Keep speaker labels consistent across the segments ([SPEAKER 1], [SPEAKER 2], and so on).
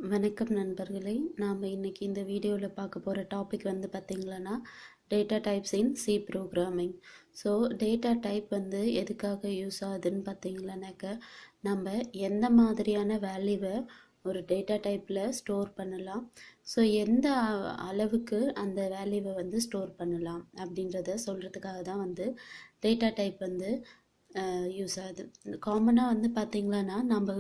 [SPEAKER 1] வணக்கம் நண்பர்களே. நாம் இன்னைக்கு இந்த வீடியோவில் பார்க்க போகிற டாபிக் வந்து பார்த்திங்களன்னா data types in C programming. So data type வந்து எதுக்காக யூஸ் ஆகுதுன்னு பார்த்திங்களானாக்க, நம்ம எந்த மாதிரியான வேல்யூவை ஒரு டேட்டா டைப்பில் ஸ்டோர் பண்ணலாம், ஸோ எந்த அளவுக்கு அந்த வேல்யூவை வந்து ஸ்டோர் பண்ணலாம் அப்படின்றத சொல்கிறதுக்காக தான் வந்து டேட்டா டைப் வந்து யூஸ் ஆகுது. காமனாக வந்து பார்த்திங்களான்னா நம்ம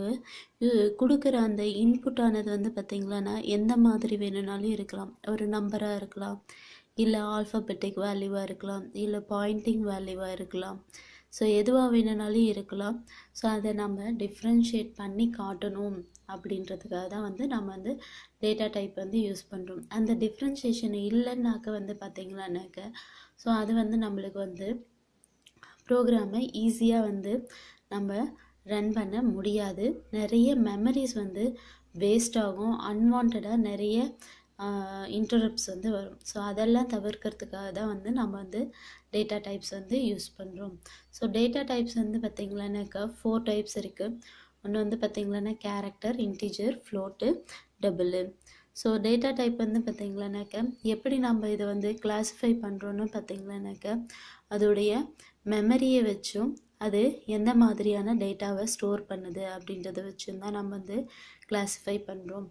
[SPEAKER 1] கொடுக்குற அந்த இன்புட்டானது வந்து பார்த்திங்களான்னா எந்த மாதிரி வேணும்னாலும் இருக்கலாம். ஒரு நம்பராக இருக்கலாம், இல்லை ஆல்ஃபபெட்டிக் வேல்யூவாக இருக்கலாம், இல்லை பாயிண்டிங் வேல்யூவாக இருக்கலாம். ஸோ எதுவாக வேணும்னாலும் இருக்கலாம். ஸோ அதை நம்ம டிஃப்ரென்ஷியேட் பண்ணி காட்டணும் அப்படின்றதுக்காக தான் வந்து நம்ம வந்து டேட்டா டைப் வந்து யூஸ் பண்ணுறோம். அந்த டிஃப்ரென்ஷியேஷன் இல்லைன்னாக்க வந்து பார்த்திங்களானாக்க ஸோ அது வந்து நம்மளுக்கு வந்து ப்ரோக்ராமை ஈஸியாக வந்து நம்ம ரன் பண்ண முடியாது. நிறைய மெமரிஸ் வந்து வேஸ்ட் ஆகும், அன்வான்டாக நிறைய இன்டரப்ட்ஸ் வந்து வரும். ஸோ அதெல்லாம் தவிர்க்கிறதுக்காக தான் வந்து நம்ம வந்து டேட்டா டைப்ஸ் வந்து யூஸ் பண்ணுறோம். ஸோ டேட்டா டைப்ஸ் வந்து பார்த்திங்களானாக்கா 4 டைப்ஸ் இருக்குது. ஒன்று வந்து பார்த்திங்களான்னா character, integer, float, double. So data type வந்து பார்த்திங்களானாக்க எப்படி நம்ம இதை வந்து கிளாஸிஃபை பண்ணுறோன்னு பார்த்திங்களானாக்க அதோடைய மெமரியை வச்சும் அது எந்த மாதிரியான டேட்டாவை ஸ்டோர் பண்ணுது அப்படின்றத வச்சும் தான் நம்ம வந்து கிளாஸிஃபை பண்ணுறோம்.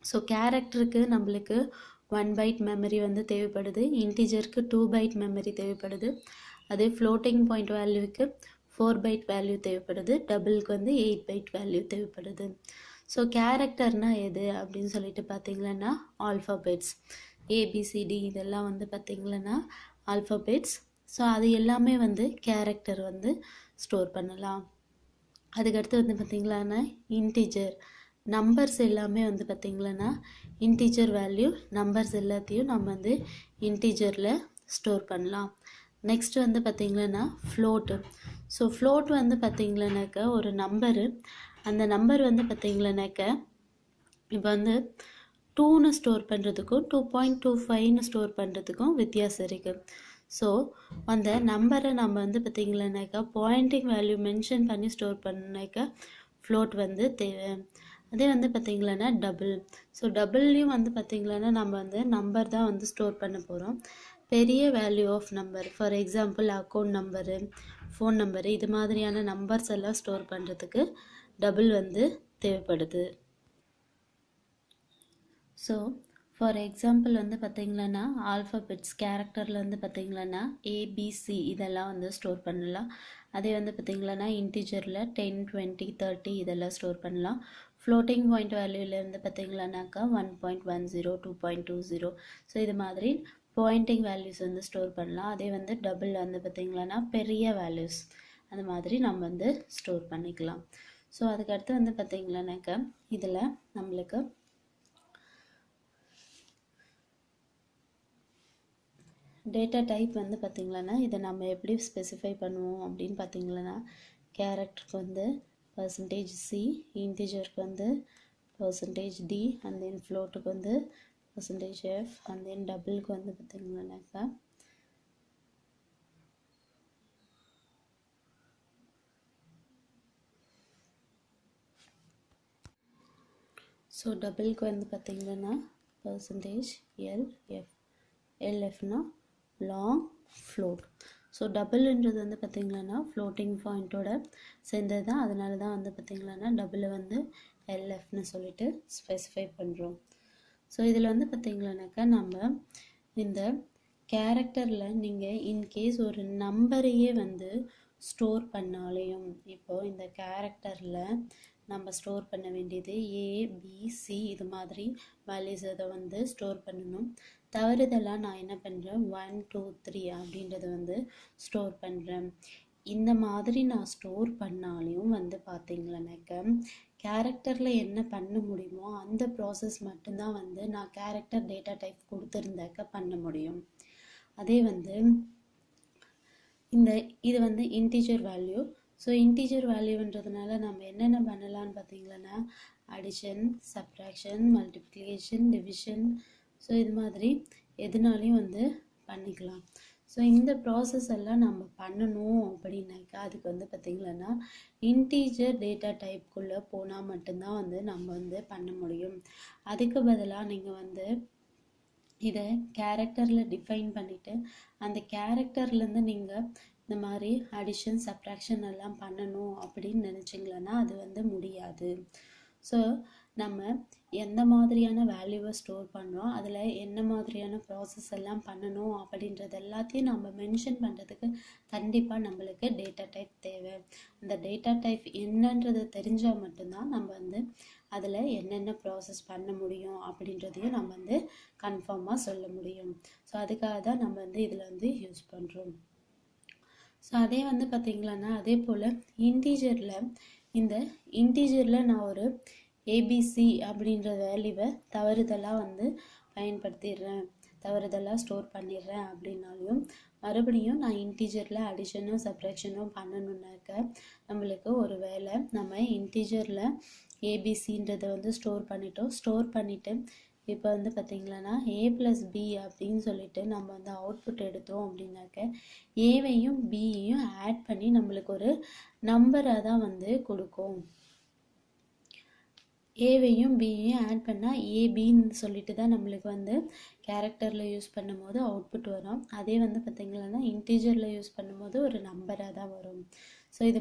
[SPEAKER 1] ஸோ கேரக்டருக்கு நம்மளுக்கு 1 பைட் மெமரி வந்து தேவைப்படுது, இன்டிஜருக்கு 2 பைட் மெமரி தேவைப்படுது, அதே ஃப்ளோட்டிங் பாயிண்ட் வேல்யூவுக்கு 4 பைட் வேல்யூ தேவைப்படுது, டபுளுக்கு வந்து 8 பைட் வேல்யூ தேவைப்படுது. ஸோ கேரக்டர்னால் எது அப்படின்னு சொல்லிட்டு பார்த்திங்களன்னா ஆல்ஃபபெட்ஸ், ஏபிசிடி இதெல்லாம் வந்து பார்த்திங்களன்னா ஆல்ஃபபெட்ஸ். ஸோ அது எல்லாமே வந்து கேரக்டர் வந்து ஸ்டோர் பண்ணலாம். அதுக்கடுத்து வந்து பார்த்திங்களான்னா இன்டிஜர், நம்பர்ஸ் எல்லாமே வந்து பார்த்திங்களன்னா இன்டிஜர் வேல்யூ, நம்பர்ஸ் எல்லாத்தையும் நம்ம வந்து இன்டிஜரில் ஸ்டோர் பண்ணலாம். நெக்ஸ்ட் வந்து பார்த்திங்களன்னா ஃப்ளோட்டு. ஸோ ஃப்ளோட் வந்து பார்த்திங்களானாக்க ஒரு நம்பரு, அந்த நம்பர் வந்து பார்த்திங்களானாக்க இப்போ வந்து 2ன்னு ஸ்டோர் பண்ணுறதுக்கும் 2.25ன்னு ஸ்டோர் பண்ணுறதுக்கும் வித்தியாசம் இருக்குது. ஸோ அந்த நம்பரை நம்ம வந்து பார்த்திங்களானாக்கா பாயிண்டிங் வேல்யூ மென்ஷன் பண்ணி ஸ்டோர் பண்ணாக்கா ஃப்ளோட் வந்து தேவை. அதே வந்து பார்த்திங்களான்னா டபுள். ஸோ டபுள்லையும் வந்து பார்த்திங்களான்னா நம்ம வந்து நம்பர் தான் வந்து ஸ்டோர் பண்ண போகிறோம், பெரிய value of number. For example account number, phone number, இது மாதிரியான நம்பர்ஸ் எல்லாம் ஸ்டோர் பண்ணுறதுக்கு டபுள் வந்து தேவைப்படுது. ஸோ ஃபார் எக்ஸாம்பிள் வந்து பார்த்திங்களான்னா ஆல்ஃபபெட்ஸ் கேரக்டரில் வந்து பார்த்திங்களான்னா ஏபிசி இதெல்லாம் வந்து ஸ்டோர் பண்ணலாம். அதே வந்து பார்த்திங்களான்னா இன்டிஜரில் 10, 20, 30 இதெல்லாம் ஸ்டோர் பண்ணலாம். ஃப்ளோட்டிங் பாயிண்ட் வேல்யூவில் வந்து பார்த்திங்களானாக்கா 1.10, 2.20. ஸோ இது மாதிரி பாயிண்டிங் வேல்யூஸ் வந்து ஸ்டோர் பண்ணலாம். அதே வந்து டபுள் வந்து பார்த்திங்களான்னா பெரிய வேல்யூஸ் அந்த மாதிரி நம்ம வந்து ஸ்டோர் பண்ணிக்கலாம். ஸோ அதுக்கடுத்து வந்து பார்த்திங்களானாக்கா இதில் நம்மளுக்கு டேட்டா டைப் வந்து பார்த்திங்களான்னா இதை நம்ம எப்படி ஸ்பெசிஃபை பண்ணுவோம் அப்படின்னு பார்த்திங்களான்னா கேரக்டருக்கு வந்து %C, இன்டிஜருக்கு வந்து %D, அண்ட் தென் ஃப்ளோட்டுக்கு வந்து %F, அண்ட் தென் டபுளுக்கு வந்து பார்த்திங்களானாக்கா ஸோ டபுளுக்கு வந்து பார்த்திங்கன்னா %LF, LFனா லாங் ஃப்ளோட். ஸோ டபுள்ன்றது வந்து பார்த்திங்களான்னா ஃப்ளோட்டிங் பாயிண்ட்டோட சேர்ந்தது தான், அதனால தான் வந்து பார்த்திங்களான்னா டபுளை வந்து LFன்னு சொல்லிட்டு ஸ்பெசிஃபை பண்ணுறோம். ஸோ இதில் வந்து பார்த்திங்களானாக்கா நம்ம இந்த கேரக்டரில் நீங்கள் இன்கேஸ் ஒரு நம்பரையே வந்து ஸ்டோர் பண்ணாலையும், இப்போது இந்த கேரக்டரில் நம்ம ஸ்டோர் பண்ண வேண்டியது ஏபிசி இது மாதிரி வேல்யூஸ் அதை வந்து ஸ்டோர் பண்ணணும். தவறுதெல்லாம் நான் என்ன பண்ணுறேன் 1, 2, 3 அப்படின்றத வந்து ஸ்டோர் பண்ணுறேன். இந்த மாதிரி நான் ஸ்டோர் பண்ணாலையும் வந்து பார்த்திங்களானாக்க கேரக்டரில் என்ன பண்ண முடியுமோ அந்த ப்ராசஸ் மட்டும்தான் வந்து நான் கேரக்டர் டேட்டா டைப் கொடுத்துருந்தாக்க பண்ண முடியும். அதே வந்து இது வந்து இன்டிஜர் வேல்யூ. ஸோ இன்டிஜர் வேல்யூன்றதுனால நம்ம என்னென்ன பண்ணலான்னு பார்த்திங்களான்னா addition, subtraction, multiplication, division, so இது மாதிரி எதுனாலையும் வந்து பண்ணிக்கலாம். ஸோ இந்த ப்ராசஸ் எல்லாம் நம்ம பண்ணணும் அப்படின்னாக்கா அதுக்கு வந்து பார்த்திங்கன்னா இன்டீஜர் டேட்டா டைப்குள்ளே போனால் மட்டும்தான் வந்து நம்ம வந்து பண்ண முடியும். அதுக்கு பதிலாக நீங்கள் வந்து இதை கேரக்டரில் டிஃபைன் பண்ணிவிட்டு அந்த கேரக்டர்லேருந்து நீங்கள் இந்த மாதிரி அடிஷன் சப்ட்ராக்ஷன் எல்லாம் பண்ணணும் அப்படின்னு நினச்சிங்களன்னா அது வந்து முடியாது. ஸோ நம்ம எந்த மாதிரியான வேல்யூவை ஸ்டோர் பண்ணுறோம், அதில் என்ன மாதிரியான ப்ராசஸ் எல்லாம் பண்ணணும் அப்படின்றது எல்லாத்தையும் நம்ம மென்ஷன் பண்ணுறதுக்கு கண்டிப்பாக நம்மளுக்கு டேட்டா டைப் தேவை. அந்த டேட்டா டைப் என்னன்றது தெரிஞ்சால் மட்டும்தான் நம்ம வந்து அதில் என்னென்ன ப்ராசஸ் பண்ண முடியும் அப்படின்றதையும் நம்ம வந்து கன்ஃபார்மாக சொல்ல முடியும். ஸோ அதுக்காக தான் நம்ம வந்து இதில் வந்து யூஸ் பண்ணுறோம். ஸோ அதே வந்து பார்த்திங்களான்னா அதே போல் இந்த இன்டீஜரில் நான் ஒரு ஏபிசி அப்படின்ற வேல்யூவை தவறுதலாக வந்து பயன்படுத்திடுறேன், தவறுதலாக ஸ்டோர் பண்ணிடுறேன் அப்படின்னாலையும் மறுபடியும் நான் இன்டீஜரில் அடிஷனும் சப்ட்ராக்ஷனும் பண்ணணுன்னாக்க நம்மளுக்கு ஒரு வேளை நம்ம இன்டீஜரில் ஏபிசின்றதை வந்து ஸ்டோர் பண்ணிவிட்டு இப்போ வந்து பார்த்திங்களான்னா A+B அப்படின்னு சொல்லிட்டு நம்ம வந்து அவுட்புட் எடுத்தோம் அப்படின்னாக்க ஏவையும் பியையும் ஆட் பண்ணி நம்மளுக்கு ஒரு நம்பராக தான் வந்து கொடுக்கும். ஏவையும் பியையும் ஆட் பண்ணால் ஏபின்னு சொல்லிட்டு தான் நம்மளுக்கு வந்து கேரக்டரில் யூஸ் பண்ணும்போது அவுட்புட் வரும். அதே வந்து பார்த்திங்கன்னா இன்டீஜரில் யூஸ் பண்ணும்போது ஒரு நம்பராக தான் வரும். ஸோ இது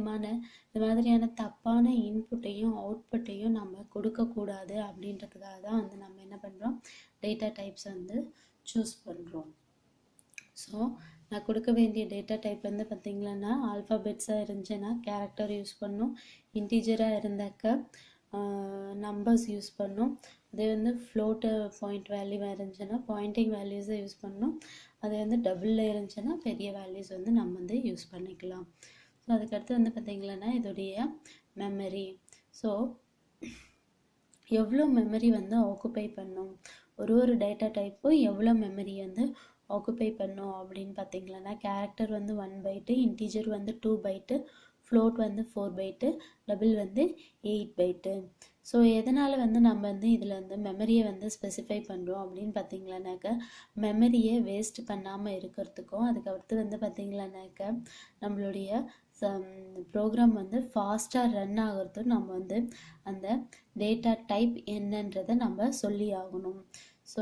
[SPEAKER 1] மாதிரியான தப்பான இன்புட்டையும் அவுட்புட்டையும் நம்ம கொடுக்கக்கூடாது அப்படின்றதுக்காக தான் வந்து நம்ம என்ன பண்ணுறோம், டேட்டா டைப்ஸ் வந்து சூஸ் பண்ணுறோம். ஸோ நான் கொடுக்க வேண்டிய டேட்டா டைப் வந்து பார்த்திங்கன்னா ஆல்ஃபாபெட்ஸாக இருந்துச்சுன்னா கேரக்டர் யூஸ் பண்ணணும், இன்டீஜராக இருந்தாக்க நம்பர்ஸ் யூஸ் பண்ணணும், அதே வந்து ஃப்ளோட்டு பாயிண்ட் வேல்யூவாக இருந்துச்சுன்னா பாயிண்டிங் வேல்யூஸை யூஸ் பண்ணணும், அது வந்து டபுளில் இருந்துச்சுன்னா பெரிய வேல்யூஸ் வந்து நம்ம வந்து யூஸ் பண்ணிக்கலாம். ஸோ அதுக்கடுத்து வந்து பார்த்திங்கன்னா இதோடைய மெமரி. ஸோ எவ்வளோ மெமரி வந்து ஆக்குப்பை பண்ணும், ஒரு டேட்டா டைப்பும் எவ்வளோ மெமரி வந்து ஆக்குப்பை பண்ணும் அப்படின்னு பார்த்திங்கன்னா கேரக்டர் வந்து 1 பைட்டு, இன்டீஜர் வந்து 2 பைட்டு, ஃப்ளோட் வந்து 4 பைட்டு, டபுள் வந்து 8 பைட்டு. ஸோ எதனால் வந்து நம்ம வந்து இதில் வந்து மெமரியை வந்து ஸ்பெசிஃபை பண்ணுறோம் அப்படின்னு பார்த்திங்களானாக்க மெமரியை வேஸ்ட் பண்ணாமல் இருக்கிறதுக்கும், அதுக்கடுத்து வந்து பார்த்திங்களானாக்க நம்மளுடைய ப்ரோக்ராம் வந்து ஃபாஸ்ட்டாக ரன் ஆகிறதும் நம்ம வந்து அந்த டேட்டா டைப் என்னன்றதை நம்ம சொல்லி ஆகணும். ஸோ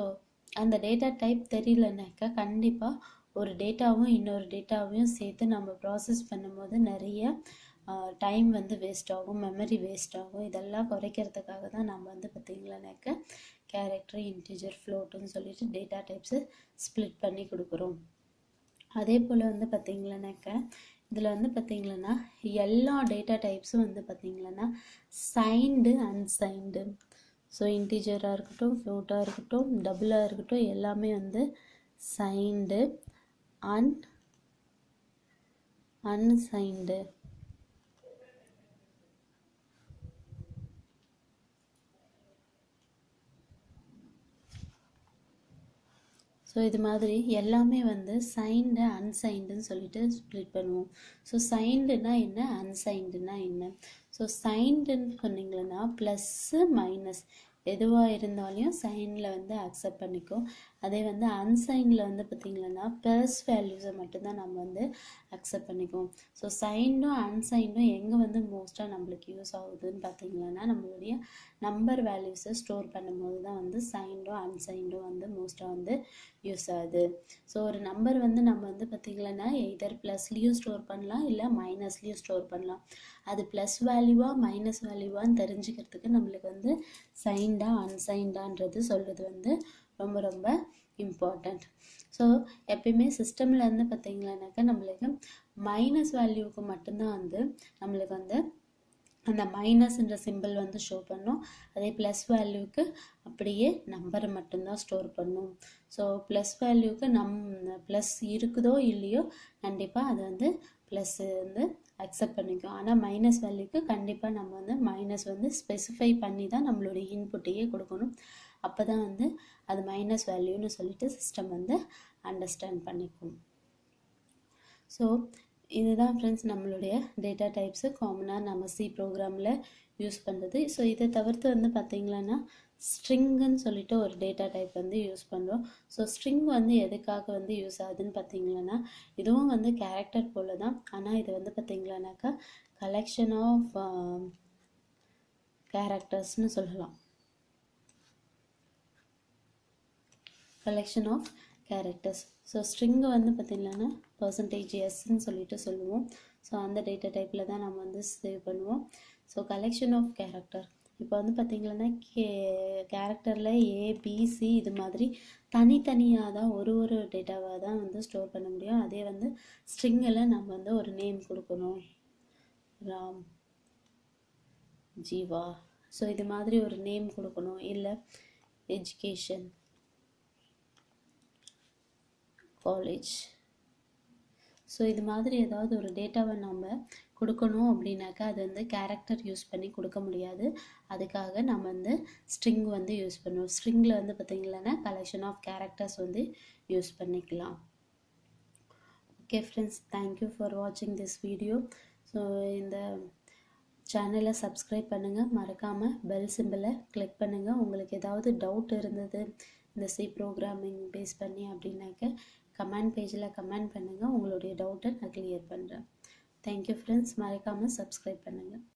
[SPEAKER 1] அந்த டேட்டா டைப் தெரியலனாக்கா கண்டிப்பாக ஒரு டேட்டாவும் இன்னொரு டேட்டாவையும் சேர்த்து நம்ம ப்ராசஸ் பண்ணும்போது நிறைய டைம் வந்து வேஸ்ட் ஆகும், மெமரி வேஸ்ட் ஆகும். இதெல்லாம் குறைக்கிறதுக்காக தான் நம்ம வந்து பார்த்திங்களானாக்க கேரக்டர், இன்டீஜர், ஃப்ளோட்டுன்னு சொல்லிட்டு டேட்டா டைப்ஸை ஸ்ப்ளிட் பண்ணி கொடுக்குறோம். அதே போல் வந்து பார்த்திங்களானாக்க இதில் வந்து பார்த்திங்கன்னா எல்லா டேட்டா டைப்ஸும் வந்து பார்த்திங்கன்னா சைன்டு அன்சைன்டு. ஸோ இன்டீஜராக இருக்கட்டும், ஃப்ளோட்டாக இருக்கட்டும், டபுளாக இருக்கட்டும், எல்லாமே வந்து சைன்டு அன்சைன்டு. ஸோ இது மாதிரி எல்லாமே வந்து சைன்டு அன்சைன்டுன்னு சொல்லிட்டு ஸ்ப்ளிட் பண்ணுவோம். ஸோ சைன்டுனா என்ன, அன்சைன்டுனா என்ன? ஸோ சைன்டுன்னு சொன்னீங்கன்னா ப்ளஸ்ஸு மைனஸ் எதுவாக இருந்தாலும் சைனில் வந்து அக்செப்ட் பண்ணிக்கும். அதே வந்து அன்சைனில் வந்து பார்த்திங்கன்னா ப்ளஸ் வேல்யூஸை மட்டும்தான் நம்ம வந்து அக்செப்ட் பண்ணிக்குவோம். ஸோ சைனும் அன்சைனும் எங்கே வந்து மோஸ்ட்டாக நம்மளுக்கு யூஸ் ஆகுதுன்னு பார்த்திங்கன்னா நம்மளுடைய நம்பர் வேல்யூஸை ஸ்டோர் பண்ணும்போது தான் வந்து சைனும் அன்சைனும் வந்து மோஸ்ட்டாக வந்து யூஸ் ஆகுது. ஸோ ஒரு நம்பர் வந்து நம்ம வந்து பார்த்திங்கன்னா எதர் ப்ளஸ்லேயும் ஸ்டோர் பண்ணலாம், இல்லை மைனஸ்லேயும் ஸ்டோர் பண்ணலாம். அது ப்ளஸ் வேல்யூவா மைனஸ் வேல்யூவான்னு தெரிஞ்சுக்கிறதுக்கு நம்மளுக்கு வந்து சைன்டா அன்சைன்டான்றது சொல்கிறது வந்து ரொம்ப ரொம்ப இம்பார்ட்டண்ட். ஸோ எப்பயுமே சிஸ்டமில் வந்து பார்த்திங்களானாக்கா நம்மளுக்கு மைனஸ் வேல்யூவுக்கு மட்டும்தான் வந்து நம்மளுக்கு வந்து அந்த மைனஸ்ன்ற சிம்பிள் வந்து ஷோ பண்ணும். அதே ப்ளஸ் வேல்யூவுக்கு அப்படியே நம்பரை மட்டும்தான் ஸ்டோர் பண்ணும். ஸோ ப்ளஸ் வேல்யூவுக்கு ப்ளஸ் இருக்குதோ இல்லையோ கண்டிப்பாக அது வந்து ப்ளஸ் வந்து அக்செப்ட் பண்ணிக்கும். ஆனால் மைனஸ் வேல்யூக்கு கண்டிப்பாக நம்ம வந்து மைனஸ் வந்து ஸ்பெசிஃபை பண்ணி தான் நம்மளுடைய இன்புட்டையே கொடுக்கணும். அப்போ தான் வந்து அது மைனஸ் வேல்யூன்னு சொல்லிட்டு சிஸ்டம் வந்து அண்டர்ஸ்டாண்ட் பண்ணிக்கும். ஸோ இதுதான் ஃப்ரெண்ட்ஸ் நம்மளுடைய டேட்டா டைப்ஸு காமனாக நம்ம சி ப்ரோக்ராமில் யூஸ் பண்ணுறது. ஸோ இதை தவிர்த்து வந்து பார்த்திங்களான்னா ஸ்ட்ரிங்குன்னு சொல்லிட்டு ஒரு டேட்டா டைப் வந்து யூஸ் பண்ணுறோம். ஸோ ஸ்ட்ரிங் வந்து எதுக்காக வந்து யூஸ் ஆகுதுன்னு பார்த்தீங்களான்னா, இதுவும் வந்து கேரக்டர் போல தான். ஆனால் இது வந்து பார்த்தீங்களானாக்கா கலெக்ஷன் ஆஃப் கேரக்டர்ஸ்னு சொல்லலாம். Collection of characters. ஸோ ஸ்ட்ரிங்கை வந்து பார்த்தீங்கன்னா %s சொல்லிட்டு சொல்லுவோம். ஸோ அந்த டேட்டா டைப்பில் தான் நம்ம வந்து சேவ் பண்ணுவோம். ஸோ கலெக்ஷன் ஆஃப் கேரக்டர் இப்போ வந்து பார்த்தீங்கன்னா கேரக்டரில் ஏபிசி இது மாதிரி தனித்தனியாக தான் ஒரு டேட்டாவாக தான் வந்து ஸ்டோர் பண்ண முடியும். அதே வந்து ஸ்ட்ரிங்கில் நம்ம வந்து ஒரு நேம் கொடுக்கணும், ராம், ஜீவா. ஸோ இது மாதிரி ஒரு நேம் கொடுக்கணும், இல்லை எஜுகேஷன், காலேஜ். ஸோ இது மாதிரி ஏதாவது ஒரு டேட்டாவை நம்ம கொடுக்கணும் அப்படின்னாக்கா அது வந்து கேரக்டர் யூஸ் பண்ணி கொடுக்க முடியாது. அதுக்காக நம்ம வந்து ஸ்ட்ரிங் வந்து யூஸ் பண்ணுவோம். ஸ்ட்ரிங்கில் வந்து பார்த்திங்கன்னா கலெக்ஷன் ஆஃப் கேரக்டர்ஸ் வந்து யூஸ் பண்ணிக்கலாம். ஓகே ஃப்ரெண்ட்ஸ், தேங்க்யூ ஃபார் வாட்சிங் திஸ் வீடியோ. ஸோ இந்த சேனலை சப்ஸ்கிரைப் பண்ணுங்கள், மறக்காமல் பெல் சிம்பிளை கிளிக் பண்ணுங்கள். உங்களுக்கு ஏதாவது டவுட் இருந்தது இந்த சி ப்ரோக்ராமிங் பேஸ் பண்ணி அப்படின்னாக்க கமெண்ட் பேஜில் கமெண்ட் பண்ணுங்கள். உங்களுடைய டவுட்டை நான் கிளியர் பண்ணுறேன். தேங்க்யூ ஃப்ரெண்ட்ஸ், மறக்காமல் சப்ஸ்கிரைப் பண்ணுங்கள்.